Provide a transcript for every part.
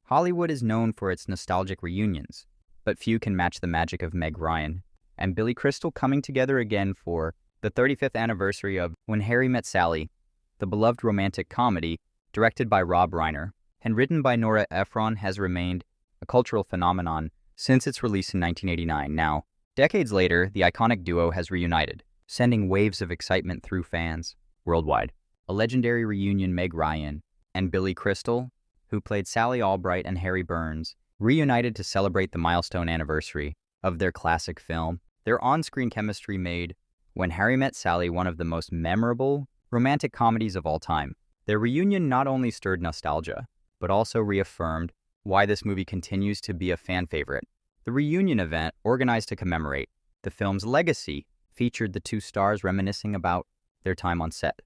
Hollywood is known for its nostalgic reunions, but few can match the magic of Meg Ryan and Billy Crystal coming together again for the 35th anniversary of When Harry Met Sally, the beloved romantic comedy directed by Reiner and written by Nora Ephron has remained a cultural phenomenon since its release in 1989. Now, decades later, the iconic duo has reunited, sending waves of excitement through fans worldwide. A legendary reunion, Meg Ryan and Billy Crystal, who played Sally Albright and Harry Burns, reunited to celebrate the milestone anniversary of their classic film. Their on-screen chemistry made When Harry Met Sally one of the most memorable romantic comedies of all time. Their reunion not only stirred nostalgia, but also reaffirmed why this movie continues to be a fan favorite. The reunion event, organized to commemorate the film's legacy, featured the two stars reminiscing about their time on set,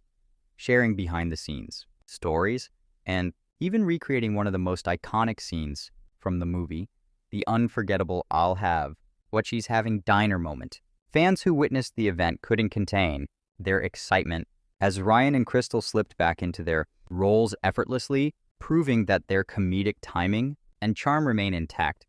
sharing behind-the-scenes stories, and even recreating one of the most iconic scenes from the movie, the unforgettable "I'll have what she's having" diner moment. Fans who witnessed the event couldn't contain their excitement as Ryan and Crystal slipped back into their roles effortlessly, proving that their comedic timing and charm remain intact.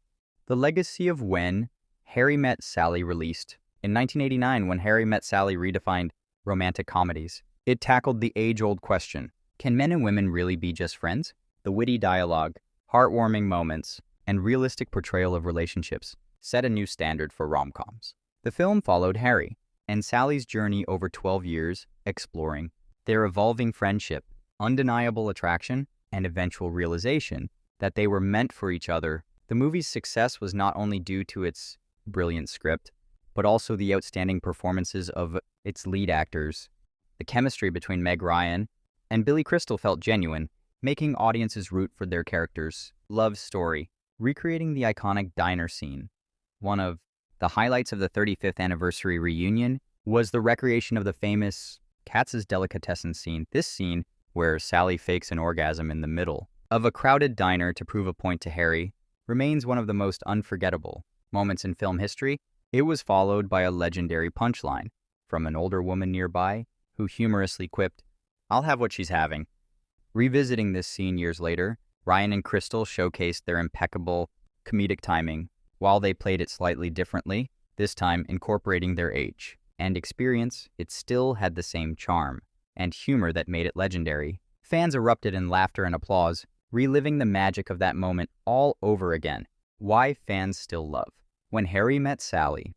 The legacy of When Harry Met Sally released in 1989. When Harry Met Sally redefined romantic comedies. It tackled the age-old question, can men and women really be just friends? The witty dialogue, heartwarming moments, and realistic portrayal of relationships set a new standard for rom-coms. The film followed Harry and Sally's journey over 12 years, exploring their evolving friendship, undeniable attraction, and eventual realization that they were meant for each other. The movie's success was not only due to its brilliant script, but also the outstanding performances of its lead actors. The chemistry between Meg Ryan and Billy Crystal felt genuine, making audiences root for their characters' love story. Recreating the iconic diner scene, one of the highlights of the 35th anniversary reunion was the recreation of the famous Katz's Delicatessen scene. This scene, where Sally fakes an orgasm in the middle of a crowded diner to prove a point to Harry, remains one of the most unforgettable moments in film history. It was followed by a legendary punchline from an older woman nearby who humorously quipped, "I'll have what she's having." Revisiting this scene years later, Ryan and Crystal showcased their impeccable comedic timing while they played it slightly differently, this time incorporating their age and experience. It still had the same charm and humor that made it legendary. Fans erupted in laughter and applause, reliving the magic of that moment all over again. Why fans still love When Harry Met Sally.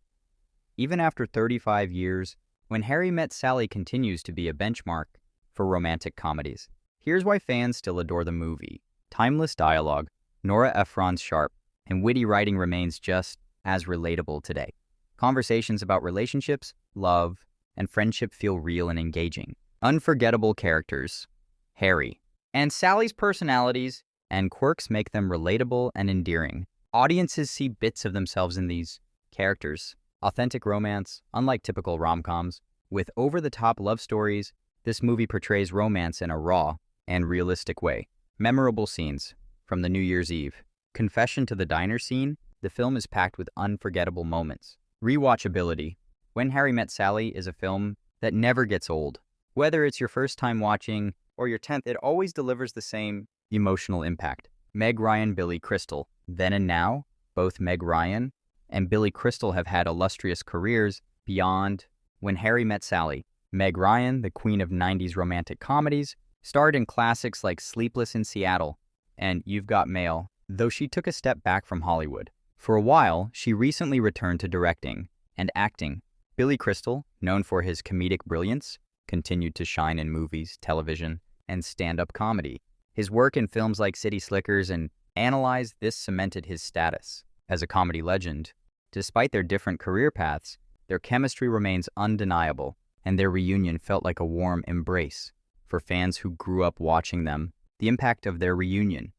Even after 35 years, When Harry Met Sally continues to be a benchmark for romantic comedies. Here's why fans still adore the movie. Timeless dialogue, Nora Ephron's sharp and witty writing remains just as relatable today. Conversations about relationships, love, and friendship feel real and engaging. Unforgettable characters, Harry and Sally's personalities and quirks make them relatable and endearing. Audiences see bits of themselves in these characters. Authentic romance, unlike typical rom-coms, with over-the-top love stories, this movie portrays romance in a raw and realistic way. Memorable scenes from the New Year's Eve confession to the diner scene. The film is packed with unforgettable moments. Rewatchability. When Harry Met Sally is a film that never gets old. Whether it's your first time watching or your 10th, it always delivers the same emotional impact. Meg Ryan, Billy Crystal. Then and now, both Meg Ryan and Billy Crystal have had illustrious careers beyond When Harry Met Sally. Meg Ryan, the queen of 90s romantic comedies, starred in classics like Sleepless in Seattle and You've Got Mail, though she took a step back from Hollywood. For a while, she recently returned to directing and acting. Billy Crystal, known for his comedic brilliance, continued to shine in movies, television, and stand-up comedy. His work in films like City Slickers and Analyze This cemented his status as a comedy legend. Despite their different career paths, their chemistry remains undeniable, and their reunion felt like a warm embrace for fans who grew up watching them. The impact of their reunion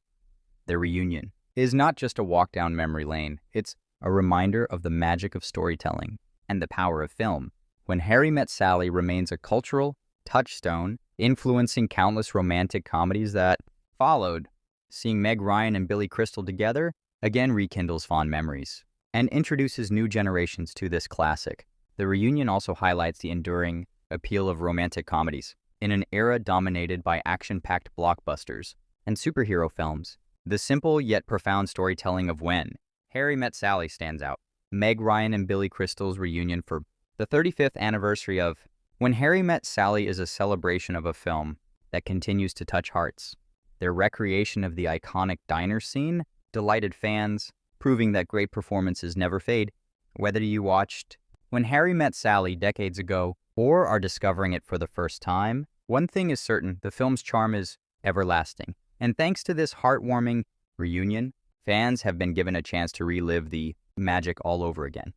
is not just a walk down memory lane, it's a reminder of the magic of storytelling and the power of film. When Harry Met Sally remains a cultural touchstone, influencing countless romantic comedies that followed. Seeing Meg Ryan and Billy Crystal together again rekindles fond memories and introduces new generations to this classic. The reunion also highlights the enduring appeal of romantic comedies. In an era dominated by action-packed blockbusters and superhero films, The simple yet profound storytelling of When Harry Met Sally stands out. Meg Ryan and Billy Crystal's reunion for the 35th anniversary of When Harry Met Sally is a celebration of a film that continues to touch hearts. Their recreation of the iconic diner scene delighted fans, proving that great performances never fade. Whether you watched When Harry Met Sally decades ago or are discovering it for the first time, one thing is certain: the film's charm is everlasting. And thanks to this heartwarming reunion, fans have been given a chance to relive the magic all over again.